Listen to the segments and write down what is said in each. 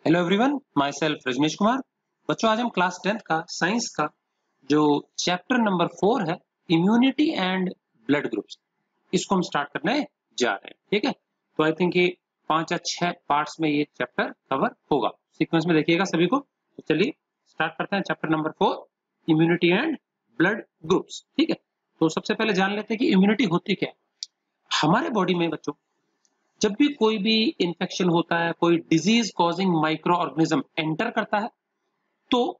Hello everyone, myself Rajneesh Kumar. बच्चों, आज हम क्लास 10th का साइंस का जो चैप्टर नंबर 4 है, इम्यूनिटी एंड ब्लड ग्रुप्स, इसको हम स्टार्ट करने जा रहे हैं। ठीक है, तो आई थिंक ये 5 या 6 पार्ट्स में ये चैप्टर कवर होगा। सीक्वेंस में देखिएगा सभी को। तो चलिए स्टार्ट करते हैं chapter number 4, immunity and blood groups. ठीक है, तो सबसे पहले जान लेते हैं कि इम्यूनिटी होती क्या है हमारे बॉडी में। बच्चों, जब भी कोई भी इंफेक्शन होता है, कोई disease causing micro organism enter करता है, तो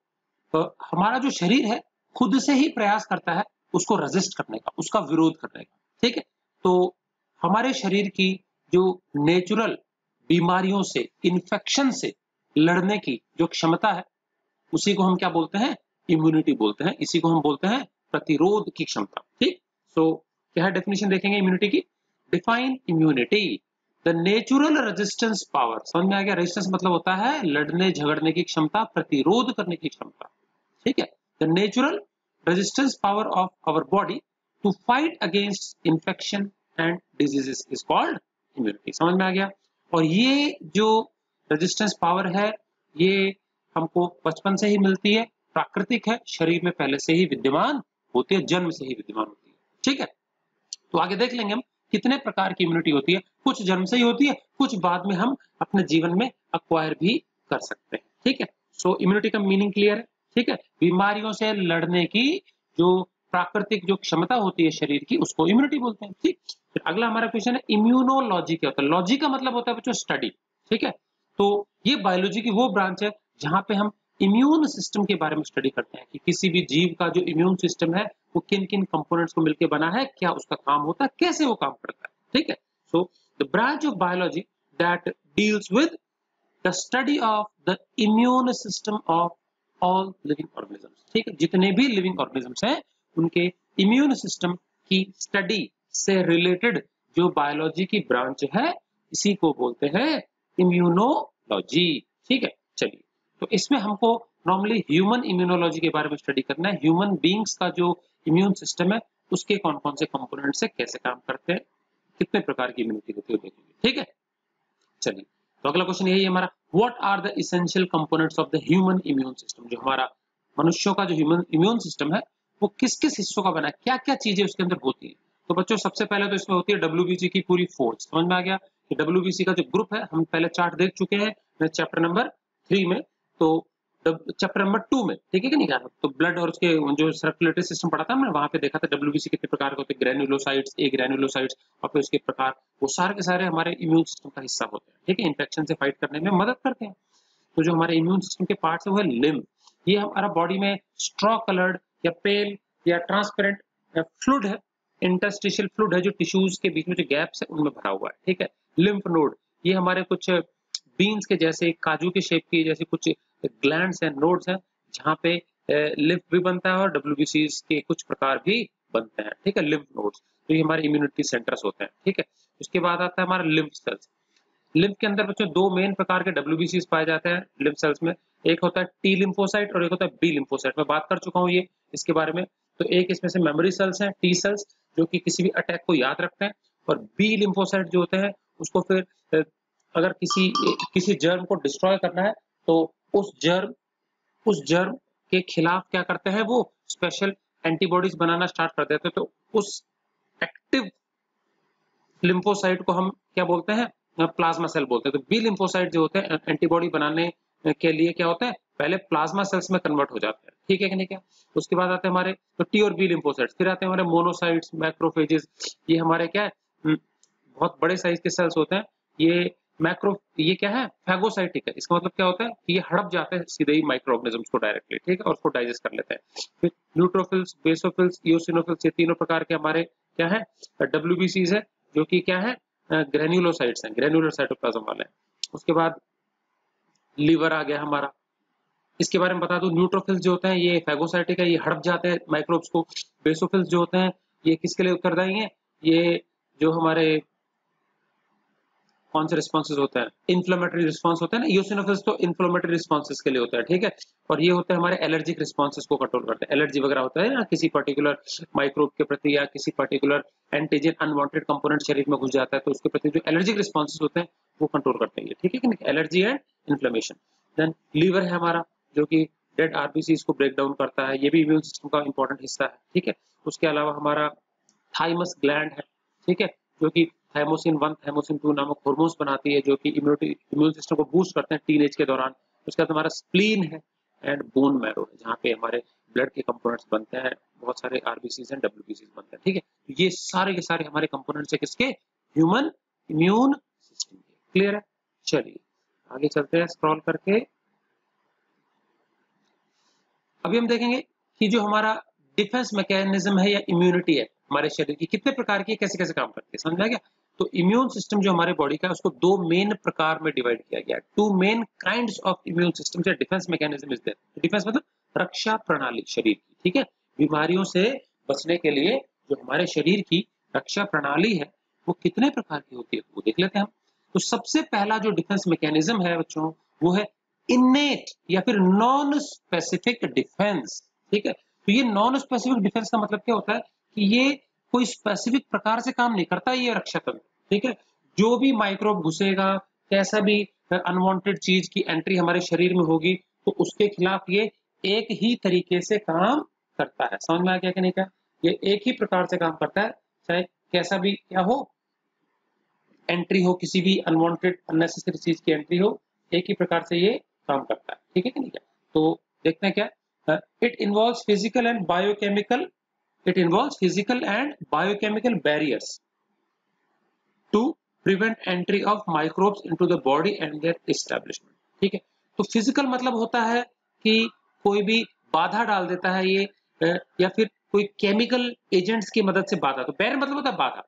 हमारा जो शरीर है खुद से ही प्रयास करता है उसको रेजिस्ट करने का, उसका विरोध करने का। ठीक है, तो हमारे शरीर की जो नेचुरल बीमारियों से, इन्फेक्शन से लड़ने की जो क्षमता है, उसी को हम क्या बोलते हैं? इम्यूनिटी बोलते हैं। इसी को हम बोलते हैं प्रतिरोध की क्षमता। ठीक, सो क्या है डेफिनेशन देखेंगे इम्यूनिटी की। Define immunity, the natural resistance power. समझ में आ गया? रेजिस्टेंस मतलब होता है लड़ने झगड़ने की क्षमता, प्रतिरोध करने की क्षमता। ठीक है, the natural resistance power of our body to fight against infection and diseases is called immunity. समझ में आ गया? और ये जो रेजिस्टेंस पावर है, ये हमको बचपन से ही मिलती है, प्राकृतिक है, शरीर में पहले से ही विद्यमान होती है, जन्म से ही विद्यमान होती है। ठीक है, तो आगे देख लेंगे हम कितने प्रकार की इम्यूनिटी होती है। कुछ जन्म से ही होती है, कुछ बाद में हम अपने जीवन में अक्वायर भी कर सकते हैं। ठीक है, सो इम्यूनिटी का मीनिंग क्लियर है। ठीक है, बीमारियों से लड़ने की जो प्राकृतिक जो क्षमता होती है शरीर की, उसको इम्यूनिटी बोलते हैं। ठीक, फिर अगला हमारा क्वेश्चन है इम्यूनोलॉजी क्या होता है। लॉजी का मतलब होता है बच्चों स्टडी। ठीक है, तो ये बायोलॉजी की वो ब्रांच है जहां पे हम इम्यून सिस्टम के बारे में स्टडी करते हैं कि किसी भी जीव का जो इम्यून सिस्टम है वो किन किन कंपोनेंट्स को मिलकर बना है, क्या उसका काम होता है, कैसे वो काम करता है। ठीक है, so the branch of biology that deals with the study of the immune system of all living organisms. ठीक है, जितने भी लिविंग ऑर्गेनिजम्स हैं उनके इम्यून सिस्टम की स्टडी से रिलेटेड जो बायोलॉजी की ब्रांच है, इसी को बोलते हैं इम्यूनोलॉजी। ठीक है, चलिए, तो इसमें हमको नॉर्मली ह्यूमन इम्यूनोलॉजी के बारे में स्टडी करना है। ह्यूमन बींग्स का जो इम्यून सिस्टम है उसके कौन कौन से कंपोनेंट से कैसे काम करते हैं, कितने प्रकार की इम्यूनिटी होती है देखेंगे। ठीक है, चलिए, तो अगला क्वेश्चन यही है हमारा, what are the essential components of the human immune system. जो हमारा मनुष्यों का जो ह्यूमन इम्यून सिस्टम है वो किस किस हिस्सों का बना है, क्या क्या चीजें उसके अंदर होती है। तो बच्चों, सबसे पहले तो इसमें होती है डब्ल्यूबीसी की पूरी फोर्स। समझ में आ गया कि डब्ल्यूबीसी का जो ग्रुप है, हम पहले चार्ट देख चुके हैं चैप्टर नंबर 3 में, तो चैप्टर नंबर 2 में। ठीक है कि नहीं यार? तो ब्लड और उसके जो सर्कुलेटरी सिस्टम पढ़ा था हमने, वहां पे देखा था डब्ल्यूबीसी कितने प्रकार के होते हैं, ग्रेन्युलोसाइट्स, ए ग्रेन्युलोसाइट्स, और फिर उसके प्रकार, वो सारे के सारे हमारे इम्यून सिस्टम का हिस्सा होते हैं। ठीक है, इन्फेक्शन से फाइट करने में मदद करते हैं। तो जो हमारे इम्यून सिस्टम के पार्ट्स है वो है लिम्फ। ये हमारा बॉडी में स्ट्रॉ कलर्ड या पेल या ट्रांसपेरेंट फ्लूइड है, इंटरस्टिशियल फ्लूइड है, जो टिश्यूज के बीच में जो गैप्स है उनमें भरा हुआ है। ठीक है, लिम्फ नोड, ये हमारे कुछ बीन्स के जैसे, काजू के शेप की जैसे कुछ ग्लैंड्स हैं, नोड्स हैं, जहाँ पे लिम्फ भी बनता है और डब्ल्यूबीसी के कुछ प्रकार भी बनते हैं। ठीक है, लिम्फ नोड्स, तो ये हमारे इम्यूनिटी सेंटर्स होते हैं। ठीक है, उसके बाद आता है हमारा लिम्फ सेल्स। लिम्फ के अंदर बच्चों दो मेन प्रकार के डब्ल्यूबीसी पाए जाते हैं लिम्फ सेल्स में। एक होता है टी लिम्फोसाइट और एक होता है बी लिम्फोसाइट। मैं बात कर चुका हूँ ये इसके बारे में। तो एक इसमें से मेमोरी सेल्स हैं, टी सेल्स, जो कि किसी भी अटैक को याद रखते हैं, और बी लिम्फोसाइट जो होते हैं उसको फिर अगर किसी जर्म को डिस्ट्रॉय करना है तो उस जर्म के खिलाफ क्या करते हैं, वो स्पेशल एंटीबॉडीज बनाना स्टार्ट कर देते हैं। तो उस एक्टिव लिम्फोसाइट को हम क्या बोलते हैं? प्लाज्मा सेल बोलते हैं। तो बी लिम्फोसाइट जो होते हैं एंटीबॉडी बनाने के लिए क्या होता है, पहले प्लाज्मा सेल्स में कन्वर्ट हो जाते हैं। ठीक है कि नहीं? क्या उसके बाद आते हैं हमारे तो टी और बी लिम्फोसाइट्स, फिर आते हैं हमारे मोनोसाइट्स, मैक्रोफेजेस। ये हमारे क्या है, बहुत बड़े साइज के सेल्स होते हैं। ये क्या है, फैगोसाइटिक है। इसका मतलब क्या होता है कि ये हड़प जाते हैं सीधे ही माइक्रो ऑर्गेनिजम्स को डायरेक्टली। ठीक है, और उसको डाइजेस्ट कर लेते हैं। फिर न्यूट्रोफिल्स, बेसोफिल्स, इओसिनोफिल्स, ये तीनों प्रकार के हमारे क्या है, डब्ल्यूबीसीज है, जो कि क्या है, ग्रेन्युलोसाइट्स हैं, ग्रेन्युलर साइटोप्लाज्म वाले हैं। उसके बाद लीवर आ गया हमारा। इसके बारे में बता दूं, न्यूट्रोफिल्स जो होते हैं ये फैगोसाइटिक है, ये हड़प जाते हैं माइक्रोब्स को। बेसोफिल्स जो होते हैं ये किसके लिए उत्तरदायी हैं, ये जो हमारे कौन से रिस्पॉन्सेज होते हैं, इन्फ्लेमेटरी रिस्पॉन्स होते हैं ना। इओसिनोफिल्स तो इन्फ्लेमेटरी रिस्पॉन्सेज के लिए होता है। ठीक है, और ये होते हैं हमारे एलर्जिक रिस्पॉन्सेज को कंट्रोल करते हैं। एलर्जी वगैरह होता है ना किसी पर्टिकुलर माइक्रोब के प्रति, या किसी पर्टिकुलर एंटीजन अनवांटेड कंपोनेंट शरीर में घुस जाता है, तो उसके प्रति जो एलर्जिक रिस्पॉन्सेज होते हैं वो कंट्रोल करते हैं। ठीक है कि नहीं, allergy and inflammation. Then liver है हमारा, जो कि डेड आरबीसीज को ब्रेक डाउन करता है, ये भी इम्यून सिस्टम का इंपॉर्टेंट हिस्सा है, ठीक है। उसके अलावा हमारा थाइमस ग्लैंड है, ठीक है, जो कि थाइमोसिन 1 थाइमोसिन 2 नामक हार्मोन्स बनाती है, जो कि इम्यून सिस्टम को बूस्ट करते हैं टीनेज के दौरान। उसके बाद हमारा स्प्लीन है एंड बोन मैरो है, जहाँ पे हमारे ब्लड के कंपोनेंट्स बनते हैं, बहुत सारे आरबीसीज एंड डब्ल्यूबीसीज बनते हैं, ठीक है। तो ये सारे के सारे हमारे कंपोनेंट्स है किसके, ह्यूमन इम्यून सिस्टम के। क्लियर है, चलिए आगे चलते हैं स्क्रॉल करके। अभी हम देखेंगे कि जो हमारा डिफेंस मैकेनिज्म है या इम्यूनिटी है हमारे शरीर की, कितने प्रकार की, कैसे कैसे काम करती है, समझ में आ गया। तो इम्यून सिस्टम जो हमारे बॉडी का है उसको दो मेन प्रकार में डिवाइड किया गया है। Two main kinds of immune system या defence mechanism is there. Defence मतलब रक्षा प्रणाली शरीर की, ठीक है, बीमारियों से बचने के लिए जो हमारे शरीर की रक्षा प्रणाली है वो कितने प्रकार की होती है वो देख लेते हैं हम। तो सबसे पहला जो डिफेंस मैकेनिज्म है बच्चों वो है इनेट या फिर नॉन स्पेसिफिक डिफेंस, ठीक है। तो ये नॉन स्पेसिफिक डिफेंस का मतलब क्या होता है कि ये कोई स्पेसिफिक प्रकार से काम नहीं करता ये रक्षा तंत्र, ठीक है। जो भी माइक्रोब घुसेगा, कैसा भी अनवांटेड चीज की एंट्री हमारे शरीर में होगी तो उसके खिलाफ ये एक ही तरीके से काम करता है। समझ में आ गया कि नहीं क्या, ये एक ही प्रकार से काम करता है, चाहे कैसा भी क्या हो, एंट्री हो, किसी भी अनवांटेड अननेसेसरी चीज की एंट्री हो, एक ही प्रकार से ये काम करता है, ठीक है कि नहीं क्या। तो देखते हैं क्या, it involves physical and biochemical, it involves physical and biochemical barriers to prevent entry of microbes into the body and their establishment, ठीक है। तो फिजिकल मतलब होता है कि कोई भी बाधा डाल देता है ये, या फिर कोई केमिकल एजेंट्स की मदद से बाधा, तो बैरियर मतलब होता है बाधा,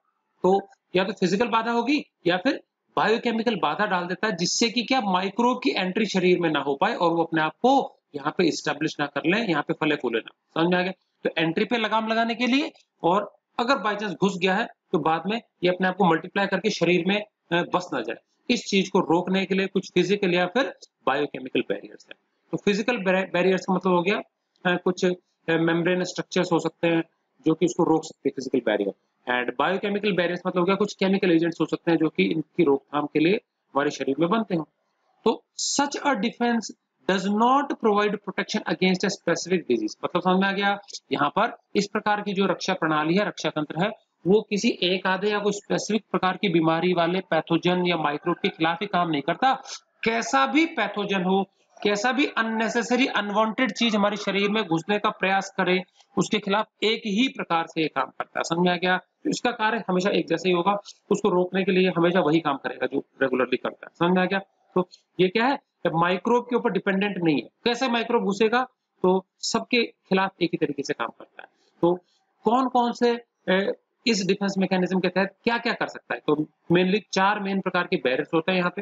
तो या तो फिजिकल बाधा होगी या फिर बायोकेमिकल बाधा डाल देता है जिससे कि क्या माइक्रोब की एंट्री शरीर में ना हो पाए और वो अपने आप को यहाँ पे इस्टेब्लिश ना कर ले, यहाँ पे फले फूले ना। समझ में आ गया। तो एंट्री पे लगाम लगाने के लिए, और अगर बाई चांस घुस गया है तो बाद में ये अपने आप को मल्टीप्लाई करके शरीर में बस ना जाए, इस चीज को रोकने के लिए कुछ फिजिकल या फिर बायोकेमिकल बैरियर्स है। तो फिजिकल बैरियर्स का मतलब हो गया कुछ मेम्ब्रेन स्ट्रक्चर्स हो सकते हैं जो कि उसको रोक सकते हैं, physical barrier. And biochemical barriers मतलब हो गया कुछ केमिकल एजेंट्स हो सकते हैं जो कि इनकी रोकथाम के लिए हमारे शरीर में बनते हो। तो such a defence does not provide protection against a specific disease, मतलब समझ में आ गया। यहाँ पर इस प्रकार की जो रक्षा प्रणाली है, रक्षा तंत्र है, वो किसी एक आधे या कोई स्पेसिफिक प्रकार की बीमारी वाले पैथोजन या माइक्रोब के खिलाफ ही काम नहीं करता। कैसा भी पैथोजन हो, कैसा भी अननेसेसरी अनवांटेड चीज हमारे शरीर में घुसने का प्रयास करे, उसके खिलाफ एक ही प्रकार से ये काम करता है। समझ में आ गया। तो इसका कार्य हमेशा एक जैसा ही होगा, उसको रोकने के लिए हमेशा वही काम करेगा जो रेगुलरली करता है। समझ में आ गया। तो ये क्या है, माइक्रोब के ऊपर डिपेंडेंट नहीं है, कैसे माइक्रोब घुसेगा तो सबके खिलाफ एक ही तरीके से काम करता है। तो कौन कौन से इस डिफेंस मैकेनिज्म के तहत क्या क्या कर सकता है, तो मेनली चार मेन प्रकार के बैरियर्स होते हैं यहाँ पे।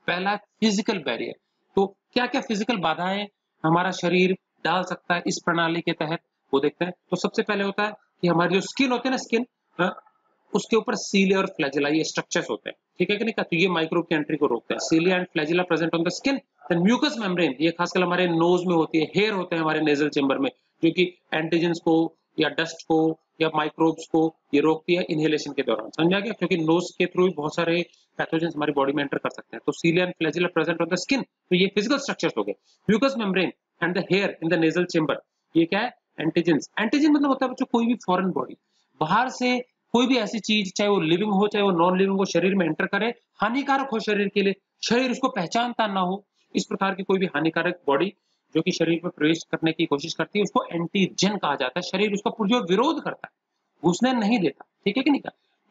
पहला फिजिकल बैरियर, तो क्या क्या फिजिकल बाधाएं हमारा शरीर डाल सकता है इस प्रणाली के तहत, वो देखते हैं। तो सबसे पहले होता है कि हमारी जो स्किन होती है ना, स्किन, उसके ऊपर सीलिया और फ्लैजिला ये स्ट्रक्चर्स होते हैं, ठीक है कि नहीं। तो ये माइक्रोब की एंट्री को रोकते हैं। Cilia and flagella present on the skin. Then mucous membrane, ये खासकर हमारे नोज में होती है, हेयर होते हैं हमारे नेजल चेंबर में, जो कि एंटीजेंस को या डस्ट को या माइक्रोब्स को ये रोकती है इनहेलेशन के दौरान। समझ आ गया, क्योंकि नोज के थ्रू बहुत सारे पैथोजेंस हमारी बॉडी में एंटर कर सकते हैं। तो cilia and flagella present on the skin, तो ये फिजिकल स्ट्रक्चर्स हो गए। Mucous membrane and the hair in the nasal chamber, ये क्या है, एंटीजेंस। एंटीजन मतलब होता है बच्चों कोई भी फॉरेन बॉडी, बाहर से कोई भी ऐसी चीज, चाहे वो लिविंग हो चाहे वो नॉन लिविंग हो, शरीर में एंटर करे, हानिकारक हो शरीर के लिए, शरीर उसको पहचानता ना हो, इस प्रकार की कोई भी हानिकारक बॉडी जो कि शरीर में प्रवेश करने की कोशिश करती है उसको एंटीजन कहा जाता है। शरीर उसका पुरजोर विरोध करता है, घुसने नहीं देता, ठीक है कि नहीं।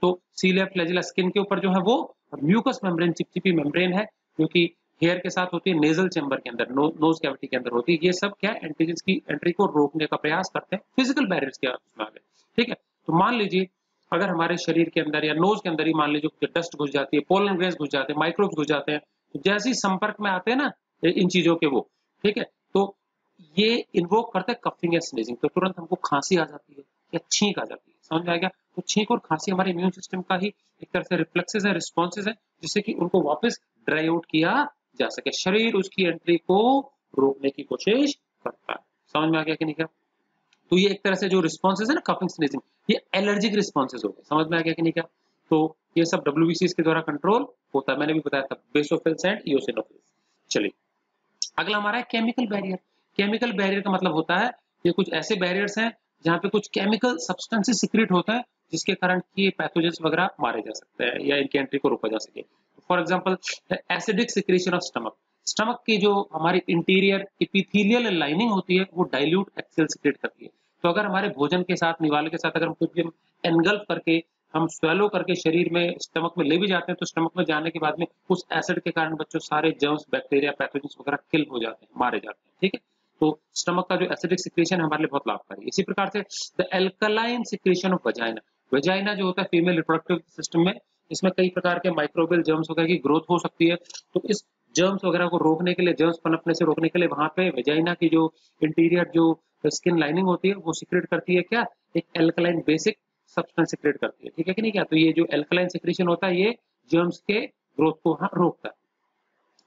तो सीलिया फ्लैजिला स्किन के ऊपर जो है वो, और म्यूकस मेम्ब्रेन चिपचिपी मेम्ब्रेन है जो कि हेयर के साथ होती है, नेजल चेंबर के अंदर, नोज कैविटी के अंदर होती है। ये सब क्या, एंटीजेंस की एंट्री को रोकने का प्रयास करते हैं, फिजिकल बैरियर्स के उसमें आ गए, ठीक है। तो मान लीजिए अगर हमारे शरीर के अंदर या नोज के अंदर ही मान लीजिए डस्ट घुस जाती है, पोलन ग्रेन्स घुस जाते हैं, माइक्रोब्स घुस जाते हैं, तो जैसे ही संपर्क में आते हैं ना इन चीजों के वो, ठीक है, तो ये इन्वोक करते हैं कफिंग या स्नीजिंग, तो तुरंत हमको खांसी आ जाती है या छींक आ जाती है। समझ में आ गया। तो छींक और खांसी हमारे इम्यून सिस्टम का ही एक तरह से रिफ्लेक्सेस है, रिस्पॉन्सेज है, जिससे कि उनको वापस ड्राई आउट किया जा सके, शरीर उसकी एंट्री को रोकने की कोशिश करता है। समझ में आ गया कि नहीं क्या। तो ये एक तरह से जो रिस्पॉन्सेज है ना, कफिंग स्नीजिंग, ये एलर्जिक रिस्पॉन्सेज हो गए। समझ में आ गया कि नहीं क्या। तो ये सब डब्ल्यूबीसीएस के द्वारा कंट्रोल होता है, मैंने भी बताया था, बेसोफिल्स एंड इओसिनोफिल्स। चलिए अगला हमारा है केमिकल बैरियर। केमिकल बैरियर का मतलब होता है ये कुछ ऐसे बैरियर्स हैं जहाँ पे कुछ केमिकल सब्सटेंसेस सीक्रेट होता है जिसके कारण कि पैथोजेंस वगैरह मारे जा सकते हैं या इनकी एंट्री को रोका जा सके। For example acidic secretion of stomach. Stomach की जो हमारी इंटीरियर एपिथेलियल लाइनिंग होती है वो डाइल्यूट एक्सेल सीक्रेट करती है। तो अगर हमारे भोजन के साथ, निवाले के साथ अगर हम कुछ भी एनगल्फ करके हम स्वेलो करके शरीर में, स्टमक में ले भी जाते हैं तो स्टमक में जाने के बाद में उस एसिड के कारण बच्चों सारे जर्म्स, बैक्टीरिया, पैथोजेंस वगैरह किल हो जाते हैं, मारे जाते हैं। ठीक है, तो स्टमक का जो एसिडिक सिक्रेशन हमारे लिए बहुत लाभकारी है। इसी प्रकार से the alkaline secretion of vagina. Vagina जो होता है फीमेल रिप्रोडक्टिव सिस्टम में, इसमें कई प्रकार के माइक्रोबियल जर्म्स वगैरह की ग्रोथ हो सकती है। तो इस जर्म्स वगैरह को रोकने के लिए, जर्म्स पनपने से रोकने के लिए वहां पे वजाइना की जो इंटीरियर जो स्किन लाइनिंग होती है वो सिक्रेट करती है क्या, एक एल्कलाइन बेसिक सब्सटेंस सिक्रेट करती है। ठीक है कि नहीं क्या, तो ये जो एल्कलाइन सिक्रेशन होता है ये जर्म्स के ग्रोथ को रोकता है।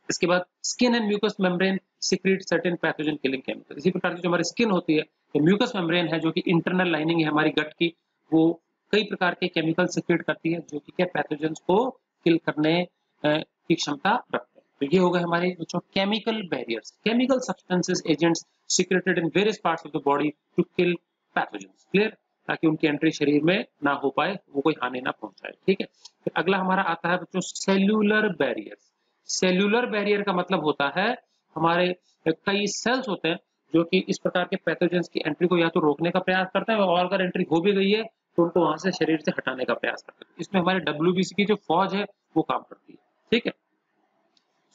इसके बाद skin and mucous membrane secrete certain pathogen killing chemical. इसी प्रकार की जो हमारी स्किन होती है, म्यूकस मेम्ब्रेन है जो कि इंटरनल लाइनिंग है हमारी गट की, वो कई प्रकार के केमिकल सीक्रेट करती है जो कि क्या पैथोजेंस को किल करने की क्षमता रखते हैं। तो ये हो गए हमारे बच्चों chemical barriers, chemical substances agents secreted in various parts of the body to kill pathogens. Clear, ताकि उनकी एंट्री शरीर में ना हो पाए, वो कोई हानि ना पहुंचाए। ठीक है, फिर अगला हमारा आता है बच्चों सेल्यूलर बैरियर्स। सेल्यूलर बैरियर का मतलब होता है हमारे कई सेल्स होते हैं जो कि इस प्रकार के पैथोजेंस की एंट्री को या तो रोकने का प्रयास करते हैं और अगर एंट्री हो भी गई है तो उनको वहां से शरीर से हटाने का प्रयास करते हैं। इसमें हमारे WBC की जो फौज है वो काम करती है। ठीक है,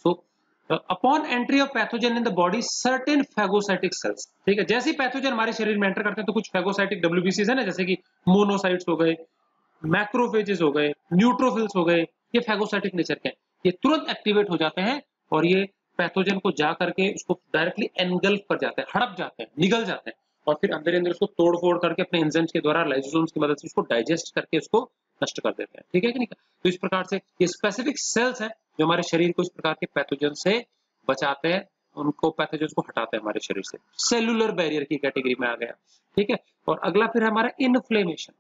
so upon entry of pathogen in the body certain phagocytic cells. ठीक है, जैसे ही पैथोजन हमारे शरीर में एंटर करते हैं तो कुछ फैगोसाइटिक WBCs है ना, जैसे कि मोनोसाइट्स हो गए, मैक्रोफेजेस हो गए, न्यूट्रोफिल्स हो गए, ये फैगोसाइटिक नेचर के हैं। ये तुरंत एक्टिवेट हो जाते हैं और ये पैथोजन को जा करके उसको डायरेक्टली एनगल्फ कर जाते हैं, हड़प जाते हैं, निगल जाते हैं और फिर अंदर अंदर उसको तोड़ फोड़ करके अपने एंजाइम्स के द्वारा, लाइसोसोम्स की मदद से उसको डाइजेस्ट करके उसको नष्ट कर देते हैं। ठीक है कि नहीं, तो इस प्रकार से ये स्पेसिफिक सेल्स हैं जो हमारे शरीर को इस प्रकार के पैथोजन से बचाते हैं, उनको पैथोजन को हटाते हैं हमारे शरीर से। सेलुलर बैरियर की कैटेगरी में आ गया। ठीक है, और अगला फिर हमारा इन्फ्लेमेशन।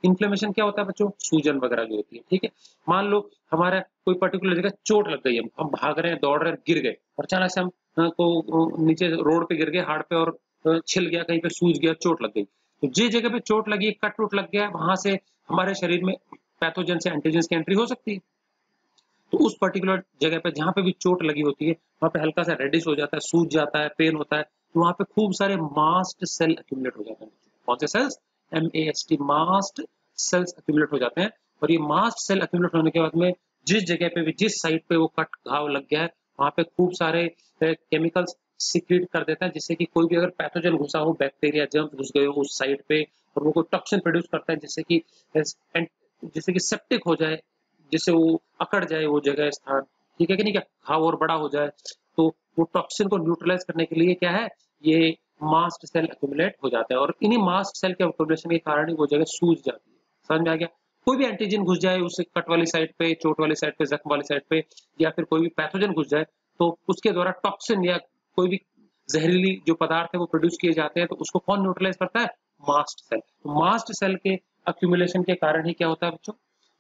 इन्फ्लेमेशन क्या होता है बच्चों, सूजन वगैरह जो होती है। ठीक है, मान लो हमारा कोई पर्टिकुलर जगह चोट लग गई है, हम भाग रहे हैं, दौड़ रहे हैं, गिर गए और अचानक से हम को नीचे रोड पे गिर गए, हाड़ पे, और छिल गया, कहीं पे सूज गया, चोट लग गई। तो जिस जगह पे चोट लगी, कट वुट लग गया, वहां से हमारे शरीर में पैथोजन से एंटीजन की एंट्री हो सकती है। तो उस पर्टिकुलर जगह पे जहां पे भी चोट लगी होती है वहां पे हल्का सा रेडिश हो जाता है, सूज जाता है, पेन होता है, तो वहां पे खूब सारे मास्ट सेल एक्यूमुलेट हो जाते हैं। कौन से cells, MAST, mast cells accumulate हो जाते हैं। और ये मास्ट सेल एक्यूमुलेट होने के बाद में जिस जगह पे भी, जिस साइड पे वो कट घाव लग गया है, वहां पे खूब सारे केमिकल्स सीक्रेट कर देता है, जिससे कि कोई भी अगर पैथोजन घुसा हो, बैक्टीरिया, जर्म्स घुस गए हो उस साइड पे और वो कोई टॉक्सिन प्रोड्यूस करता है जिससे कि सेप्टिक हो जाए, जिससे वो अकड़ जाए वो जगह, स्थान। ठीक है कि नहीं, क्या घाव और बड़ा हो जाए, तो वो टॉक्सिन को न्यूट्रलाइज करने के लिए क्या है, ये मास्ट सेल एक्यूमुलेट हो जाता है और इन्हीं मास्ट सेल के एक्यूमुलेशन के कारण ही वो जगह सूज जाती है। समझ में आ गया, कोई भी एंटीजन घुस जाए उस कट वाली साइड पे, चोट वाली साइड पे, जख्म वाली साइड पे, या फिर कोई भी पैथोजन घुस जाए तो उसके द्वारा टॉक्सिन या कोई भी जहरीली जो पदार्थ है वो प्रोड्यूस किए जाते हैं, तो उसको कौन न्यूट्रलाइज करता है, मास्ट सेल। तो मास्ट सेल के एक्यूमुलेशन के कारण ही क्या होता है बच्चों,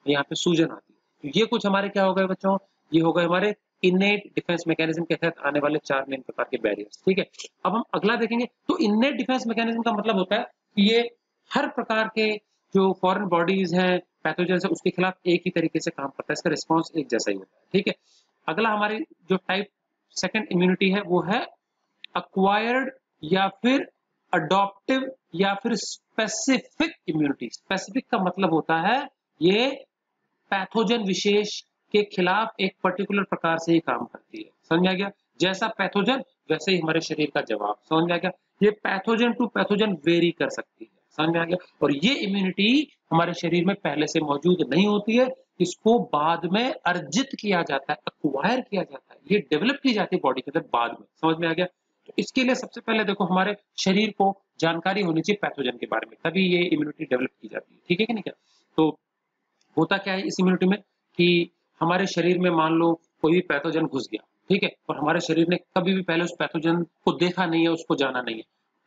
यहाँ पे सूजन आती है। तो ये कुछ हमारे क्या हो गए बच्चों, ये हो गए हमारे इनेट डिफेंस मैकेनिज्म के तहत आने वाले 4 मेन प्रकार के बैरियर्स। ठीक है, अब हम अगला देखेंगे। तो इनेट डिफेंस मैकेनिज्म का मतलब होता है कि ये हर प्रकार के जो फॉरेन बॉडीज हैं, पैथोजन है, उसके खिलाफ एक ही तरीके से काम करता है, इसका रिस्पॉन्स एक जैसा ही होता है। ठीक है, अगला हमारी जो टाइप सेकंड इम्यूनिटी है वो है अक्वायर्ड या फिर अडॉप्टिव या फिर स्पेसिफिक इम्यूनिटी। स्पेसिफिक का मतलब होता है ये पैथोजन विशेष के खिलाफ एक पर्टिकुलर प्रकार से ही काम करती है। समझ में आ गया, जैसा पैथोजन वैसे ही हमारे शरीर का जवाब। समझ में आ गया, ये पैथोजन टू पैथोजन वेरी कर सकती है। समझ में आ गया, और ये इम्यूनिटी हमारे शरीर में पहले से मौजूद नहीं होती है, इसको बाद में अर्जित किया जाता है, एक्वायर किया जाता है, ये डेवलप की जाती है बॉडी के अंदर बाद में। समझ में आ गया, तो इसके लिए सबसे पहले देखो हमारे शरीर को जानकारी होनी चाहिए पैथोजन के बारे में, तभी ये इम्यूनिटी डेवलप की जाती है। ठीक है कि नहीं क्या, तो होता क्या है इस इम्यूनिटी में कि हमारे शरीर में मान लो कोई भी पैथोजन घुस गया, ठीक है, और हमारे शरीर ने कभी भी पहले उस पैथोजन को देखा नहीं है, उसको जाना नहीं है।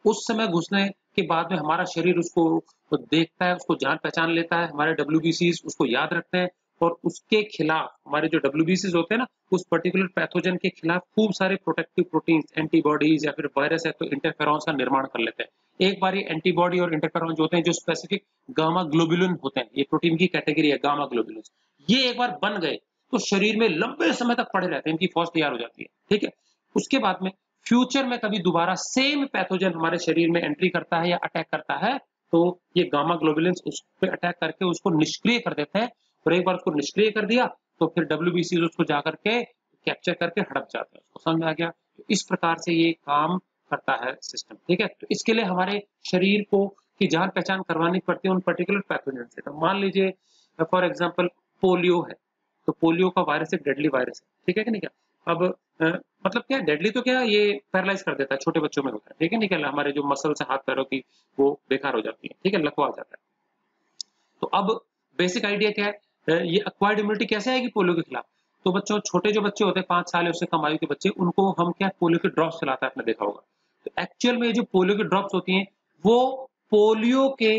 उस समय घुसने के बाद में हमारा शरीर उसको देखता है, उसको जान पहचान लेता है, हमारे WBCs उसको याद रखते हैं और उसके खिलाफ हमारे जो WBCs होते हैं ना, उस पर्टिकुलर पैथोजन के खिलाफ खूब सारे प्रोटेक्टिव प्रोटीन्स, एंटीबॉडीज या फिर वायरस है तो इंटरफेरॉन्स का निर्माण कर लेते हैं। एक बार ये एंटीबॉडी और इंटरफेरॉन जो होते हैं, जो स्पेसिफिक गामा ग्लोबुलिन होते हैं, ये प्रोटीन की कैटेगरी है गामा ग्लोबुलिन, ये एक बार बन गए तो शरीर में लंबे समय तक पड़े रहते हैं, इनकी फौज तैयार हो जाती है। ठीक है, उसके बाद में फ्यूचर में कभी दोबारा सेम पैथोजन हमारे शरीर में एंट्री करता है या अटैक करता है, तो ये गामा ग्लोबुलिन्स उस पर अटैक करके उसको निष्क्रिय कर देते हैं, और एक बार उसको निष्क्रिय कर दिया तो फिर WBC उसको जाकर के कैप्चर करके हड़प जाते हैं। उसको समझ में आ गया? तो इस प्रकार से ये काम करता है सिस्टम। ठीक है, तो इसके लिए हमारे शरीर को की जान पहचान करवानी पड़ती है उन पर्टिकुलर पैथोजन से। तो मान लीजिए फॉर एग्जाम्पल पोलियो है, तो पोलियो का वायरस एक डेडली वायरस है। ठीक है कि नहीं? क्या अब मतलब क्या डेडली, तो क्या ये पैरालाइज कर देता है, छोटे बच्चों में होता है। ठीक है, नहीं क्या हमारे जो मसल्स है हाथ पैरों की वो बेकार हो जाती है। ठीक है, लकवा आ जाता है। तो अब बेसिक आइडिया क्या है, ये एक्वायर्ड इम्यूनिटी कैसे आएगी पोलियो के खिलाफ? तो बच्चों, छोटे जो बच्चे होते हैं 5 साल या उससे कम आयु के बच्चे, उनको हम क्या पोलियो के ड्रॉप्स चलाते हैं, आपने देखा होगा। तो एक्चुअल में जो पोलियो की ड्रॉप्स होती हैं वो पोलियो के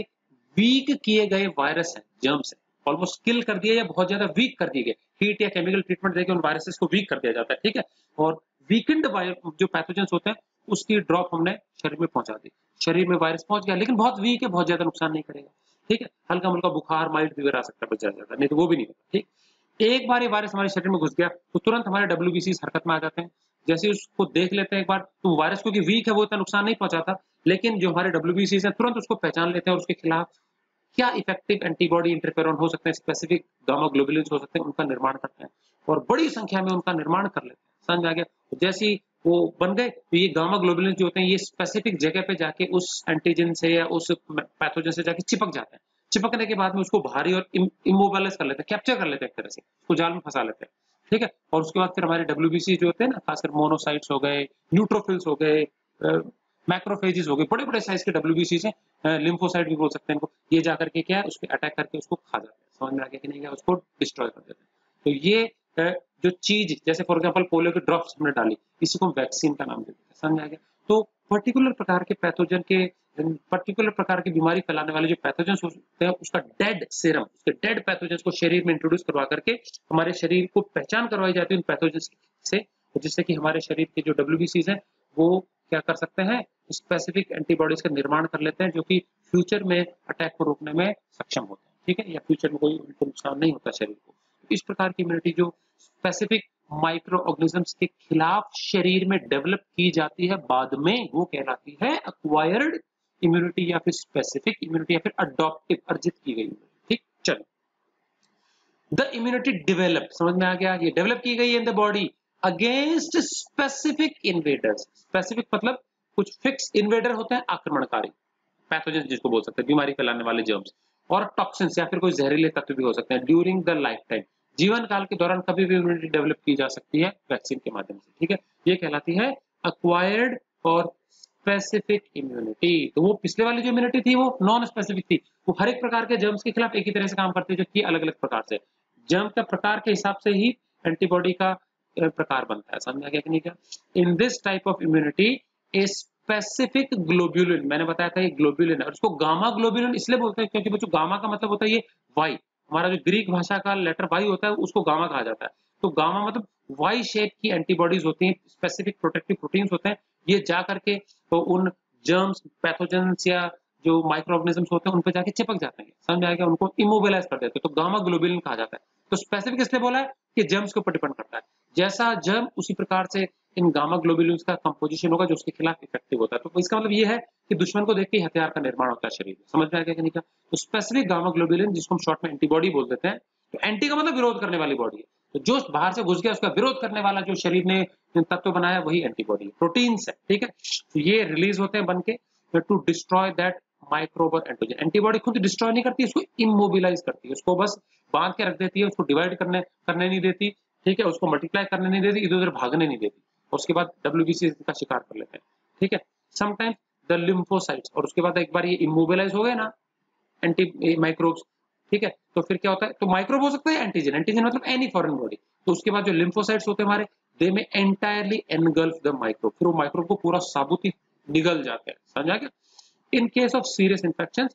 वीक किए गए वायरस हैं, जर्म्स हैं, ऑलमोस्ट किल कर दिए या बहुत ज्यादा वीक कर दिए गए, हीट या केमिकल ट्रीटमेंट देकर उन वायरसेस को वीक कर दिया जाता है। ठीक है, और वीकेंड जो पैथोजेंस होते हैं उसकी ड्रॉप हमने शरीर में पहुंचा दी, शरीर में वायरस पहुंच गया, लेकिन बहुत वीक है, बहुत ज्यादा नुकसान नहीं करेगा। ठीक है, हल्का मुल्का बुखार, माइल्ड फीवर आ सकता है, बच जाता है, नहीं तो वो भी नहीं होता। ठीक, एक बार ये वायरस हमारे शरीर में घुस गया तो तुरंत हमारे WBC हरकत में आ जाते हैं। जैसे उसको देख लेते हैं एक बार, तो वायरस क्योंकि वीक है वो इतना नुकसान नहीं पहुंचाता, लेकिन जो हमारे WBC हैं तुरंत उसको पहचान लेते हैं और उसके खिलाफ क्या इफेक्टिव एंटीबॉडी इंटरफेरॉन हो सकते हैं, स्पेसिफिक गामा ग्लोबुलिन्स हो सकते हैं, उनका निर्माण करते हैं और बड़ी संख्या में उनका निर्माण कर लेते हैं। समझ आ गया? जैसे ही वो बन गए तो ये गामा ग्लोबुलिन्स जो होते हैं ये स्पेसिफिक जगह पे जाके उस एंटीजन से या उस पैथोजन से जाके चिपक जाते हैं। चिपकने के बाद में उसको भारी और इमोबिलाइज कर लेते हैं, कैप्चर कर लेते हैं, एक तरह से उसको जाल में फंसा लेते हैं। ठीक है, और उसके बाद फिर हमारे WBC जो होते हैं ना, खासकर मोनोसाइट्स हो गए, न्यूट्रोफिल्स हो गए, मैक्रोफेजेस हो गए, बड़े बड़े साइज के WBC हैं, लिम्फोसाइट भी बोल सकते हैं इनको, ये जाकर के क्या है उस पर अटैक करके उसको खा जाते हैं। समझ में आ गया कि नहीं गया? उसको डिस्ट्रॉय कर देते हैं। तो ये जो चीज, जैसे फॉर एग्जांपल पोलियो के ड्रॉप्स हमने डाली, इसी को वैक्सीन का नाम देते हैं। समझ में आ गया? तो पर्टिकुलर प्रकार के पैथोजन के, पर्टिकुलर प्रकार की बीमारी फैलाने वाले जो पैथोजन होते हैं, उसका डेड सीरम, उसके डेड पैथोजन को शरीर में इंट्रोड्यूस करवा करके हमारे शरीर को पहचान करवाई जाती है उन पैथोजन से, जिससे कि हमारे शरीर के जो WBCs हैं वो क्या कर सकते हैं, स्पेसिफिक एंटीबॉडीज का निर्माण कर लेते हैं, जो कि फ्यूचर में अटैक को रोकने में सक्षम होते हैं। ठीक है, या फ्यूचर में कोई उनको नुकसान नहीं होता शरीर को। इस प्रकार की इम्यूनिटी जो स्पेसिफिक माइक्रो ऑर्गेनिजम्स के खिलाफ शरीर में डेवलप की जाती है बाद में, वो कहलाती है एक्वायर्ड इम्यूनिटी या फिर स्पेसिफिक इम्यूनिटी या फिर अडॉप्टिव, अर्जित की गई इम्यूनिटी। ठीक, चलो, द इम्यूनिटी डेवलप, समझ में आ गया? ये डेवलप की गई है in the body against specific invaders. Specific मतलब कुछ फिक्स इन्वेडर होते हैं, आक्रमणकारी पैथोजन जिसको बोल सकते हैं, बीमारी फैलाने वाले जर्म्स, और टॉक्सिन्स या फिर कोई जहरीले तत्व भी हो सकते हैं। ड्यूरिंग द लाइफ टाइम, जीवन काल के दौरान कभी भी इम्यूनिटी डेवलप की जा सकती है वैक्सीन के माध्यम से। ठीक है, ये कहलाती है अक्वायर्ड और स्पेसिफिक इम्यूनिटी। तो वो पिछले वाली जो इम्यूनिटी थी वो नॉन स्पेसिफिक थी, वो हर एक प्रकार के जर्म्स के खिलाफ एक ही तरह से काम करती है, जबकि अलग अलग प्रकार से जर्म का प्रकार के हिसाब से ही एंटीबॉडी का प्रकार बनता है। समझ आ गया कि नहीं? क्या in this type of immunity a specific globulin, मैंने बताया था ये ग्लोब्यूलिन है, और इसको गामा ग्लोब्यूलिन इसलिए बोलते हैं क्योंकि बच्चों गामा का मतलब होता है ये वाई, हमारा जो ग्रीक भाषा का लेटर वाई होता है उसको गामा कहा जाता है। तो गामा मतलब वाई शेप की एंटीबॉडीज होती हैं, स्पेसिफिक प्रोटेक्टिव प्रोटीन्स होते हैं, ये जा करके तो उन जर्म्स, पैथोजेंस या जो माइक्रो ऑर्गेनिजम्स होते हैं उन पे जाके चिपक जाते हैं। समझ आएगा? उनको इमोबिलाइज कर देते हैं, तो गामा ग्लोब्यूलिन कहा जाता है। तो स्पेसिफिक इसलिए बोला है कि जर्म्स के ऊपर डिपेंड करता है, जैसा जर्म उसी प्रकार से इन गामा ग्लोब्यूलिन्स का कंपोजिशन होगा जो उसके खिलाफ इफेक्टिव होता है। तो इसका मतलब ये है कि दुश्मन को देख के हथियार का निर्माण होता है शरीर में। समझ में आ गया कि नहीं? क्या तो स्पेसिफिक गामा ग्लोब्यूलिन, जिसको हम शॉर्ट में एंटीबॉडी बोल देते हैं, तो एंटी का मतलब विरोध करने वाली बॉडी है, तो जो बाहर से घुस गया उसका विरोध करने वाला जो शरीर ने तत्व बनाया वही एंटीबॉडी है, प्रोटीन्स है। ठीक है, तो ये रिलीज होते हैं बन के टू डिस्ट्रॉय दैट माइक्रोब और एंटीजन। एंटीबॉडी खुद डिस्ट्रॉय नहीं करती, उसको इमोबिलाइज करती है, उसको बस बांध के रख देती है, उसको डिवाइड करने नहीं देती। ठीक है, उसको मल्टीप्लाई करने नहीं देती, इधर उधर भागने नहीं देती, और उसके बाद WBC का शिकार कर लेते हैं। ठीक है, समटाइम्स द लिम्फोसाइट्स, और उसके बाद एक बार ये इमोबिलाइज हो गए ना एंटी माइक्रोब्स, ठीक है, तो फिर क्या होता है, तो माइक्रोब हो सकता है एंटीजन, एंटीजन मतलब एनी फॉरेन बॉडी। तो उसके बाद जो लिम्फोसाइट्स होते हैं हमारे, दे में एंटायरली एनगल्फ द माइक्रोब, फिर वो माइक्रोब को पूरा साबुत ही निगल जाते हैं। समझा क्या? इन केस ऑफ सीरियस इन्फेक्शन,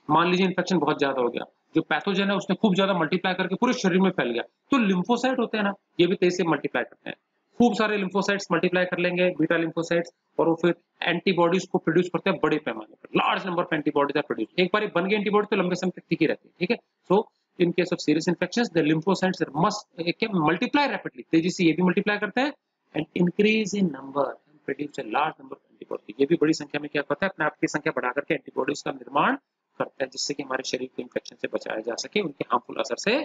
मान लीजिए इन्फेक्शन बहुत ज्यादा हो गया, जो पैथोजन है उसने खूब ज्यादा मल्टीप्लाई करके पूरे शरीर में फैल गया, तो लिम्फोसाइट होते हैं ना, ये भी तेजी से मल्टीप्लाई करते हैं, खूब सारे लिम्फोसाइट्स मल्टीप्लाई कर लेंगे, बीटा लिम्फोसाइट्स, और वो फिर एंटीबॉडीज को प्रोड्यूस करते हैं बड़े पैमाने पर, large number of antibodies are produce. एक बार बन गए एंटीबॉडी तो लंबे समय तक टिकी रहती है, ठीक है। So in case of serious infections the lymphocytes must multiply rapidly, तेजी से ये भी मल्टीप्लाई करते हैं, and increase in number and produce a large number of antibody, ये भी बड़ी संख्या में क्या करता है, अपने आप की संख्या बढ़ा करके एंटीबॉडीज का निर्माण करता है, जिससे कि हमारे शरीर को इन्फेक्शन से बचाया जा सके, उनके हार्मफुल असर से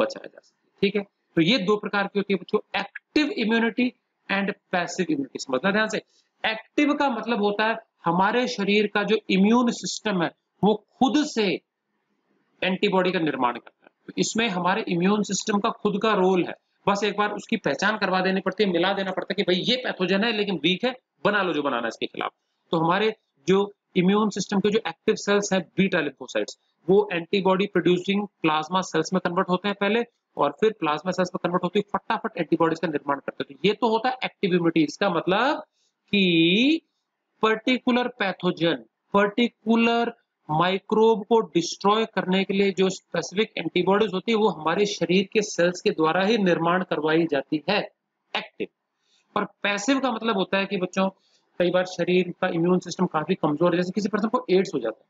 बचाया जा सके, ठीक है। तो ये दो प्रकार की होती है बच्चों, active immunity and passive immunity. समझना ध्यान से, एक्टिव का मतलब होता है हमारे शरीर का जो इम्यून सिस्टम है वो खुद से एंटीबॉडी का निर्माण करता है, तो इसमें हमारे इम्यून सिस्टम का खुद का रोल है, बस एक बार उसकी पहचान करवा देनी पड़ती है, मिला देना पड़ता है कि भाई ये पैथोजन है लेकिन वीक है, बना लो जो बनाना है इसके खिलाफ। तो हमारे जो इम्यून सिस्टम के जो एक्टिव सेल्स हैं बीटा लिम्फोसाइट्स, वो एंटीबॉडी प्रोड्यूसिंग प्लाज्मा सेल्स में कन्वर्ट होते हैं पहले, और फिर प्लाज्मा सेल्स में कन्वर्ट होती है, फटाफट एंटीबॉडीज का निर्माण करते हैं। तो ये तो होता है एक्टिव इम्यूनिटी, इसका मतलब कि पर्टिकुलर पैथोजन, पर्टिकुलर माइक्रोब को डिस्ट्रॉय करने के लिए जो स्पेसिफिक एंटीबॉडीज होती है वो हमारे शरीर के सेल्स के द्वारा ही निर्माण करवाई जाती है, एक्टिव। और पैसिव का मतलब होता है कि बच्चों कई बार शरीर का इम्यून सिस्टम काफी कमजोर है, जैसे किसी पर्सन को एड्स हो जाता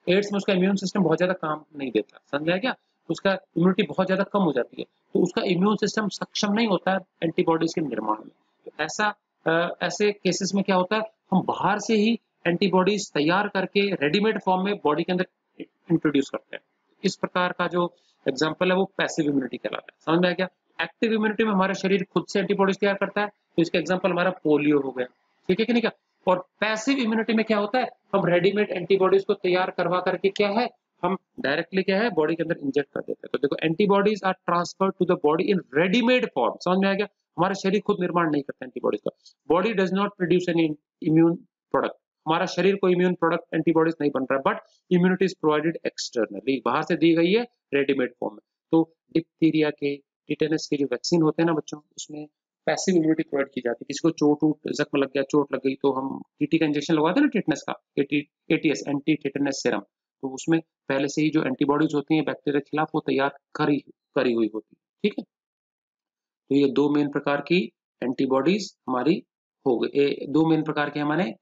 है, एड्स में उसका इम्यून सिस्टम बहुत ज्यादा काम नहीं देता, समझा क्या, उसका इम्यूनिटी बहुत ज्यादा कम हो जाती है, तो उसका इम्यून सिस्टम सक्षम नहीं होता है एंटीबॉडीज के निर्माण में। तो ऐसे केसेस में क्या होता है, हम बाहर से ही एंटीबॉडीज तैयार करके रेडीमेड फॉर्म में बॉडी के अंदर इंट्रोड्यूस करते हैं। इस प्रकार का जो एग्जांपल है वो पैसिव इम्यूनिटी कहलाता है, समझ में आ गया। एक्टिव इम्यूनिटी में हमारा शरीर खुद से एंटीबॉडीज तैयार करता है, तो इसका एग्जांपल हमारा पोलियो हो गया, ठीक है कि नहीं क्या। और पैसिव इम्यूनिटी में क्या होता है, हम रेडीमेड एंटीबॉडीज को तैयार करवा करके क्या है, हम डायरेक्टली क्या है बॉडी के अंदर इंजेक्ट कर देते हैं। तो देखो antibodies are transferred to the body in readymade form, समझ में आ गया। हमारा शरीर खुद निर्माण नहीं करता एंटीबॉडीज का, body does not produce any immune product, हमारा शरीर को इम्यून प्रोडक्ट एंटीबॉडीज नहीं बन रहा है, but immunity is provided externally, बाहर से दी गई है रेडीमेड फॉर्म में। तो डिप्थीरिया के, टीटेनस के जो वैक्सीन होते हैं ना बच्चों, उसमें पैसिव इम्यूनिटी प्रोवाइड की जाती है। किसी को चोट जख्म लग गया, चोट लग गई, तो हम टीटी का इंजेक्शन लगवाते हैं ना टिटेनस का, एटीएस एंटी टिटेनस सीरम, तो उसमें पहले से ही जो एंटीबॉडीज होती हैं बैक्टीरिया के खिलाफ वो तैयार करी हुई होती है, ठीक है। तो ये दो मेन प्रकार की एंटीबॉडीज हमारी हो गई, दो मेन प्रकार के हमारे